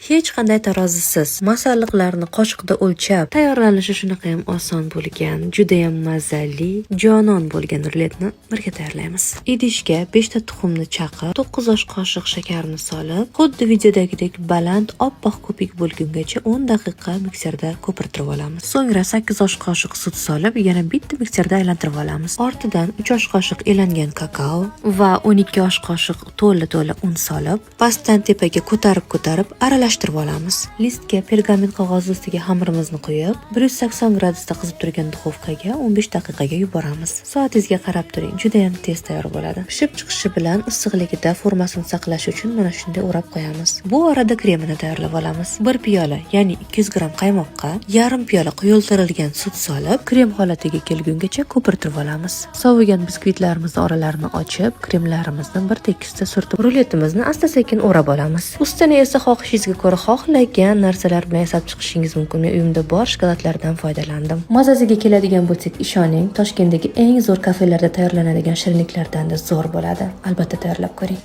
Hech qanday tarozisiz masalliqlarni qoshiqda o'lchab tayyorlanishi shunaqa ham oson bo'lgan, juda ham mazali, jonon bo'lgan ruletni birga tayyorlaymiz. Idishga 5 ta tuxumni chaqib, 9 osh qoshiq shakarni solib, xuddi videodagidek baland oppoq ko'pik bo'lgungacha 10 daqiqa mikserda ko'pirtirib olamiz. So'ngra 8 osh qoshiq sut solib, yana bitta mikserda aylantirib olamiz. Ortidan 3 osh qoshiq elangan kakao va 12 osh qoshiq to'la un solib, pastdan tepaga ko'tarib aralashtirib olamiz. Listga pergament qog'oz ustiga xamirimizni qo'yib, 180 gradusda qizib turgan duxovkaga 15 daqiqaga yuboramiz. Soatingizga qarab turing, juda ham tez tayyor bo'ladi. Pishib chiqishi bilan issiqligida formasini saqlash uchun mana shunday o'rab qo'yamiz. Bu orada kremini tayyorlab olamiz. 1 piyola, ya'ni 200 gram qaymoqqa yarim piyola quyultirilgan sut solib, krem holatiga kelgungacha ko'pirtirib olamiz. Sovigan biskvitlarimizni oralarini ochib, kremlarimizni bir tekisda surtib, ruletimizni asta-sekin o'rab olamiz. Ustini esa xohishingizga ko'ra xohlagan narsalar bilan yasab chiqishingiz mumkin. Men uyimda bor shokoladlardan foydalandim. Mazasiga keladigan bo'lsak, ishoning, Toshkentdagi eng zo'r kafelarda tayyorlanadigan shirinliklardan da zo'r bo'ladi. Albatta tayyorlab ko'ring.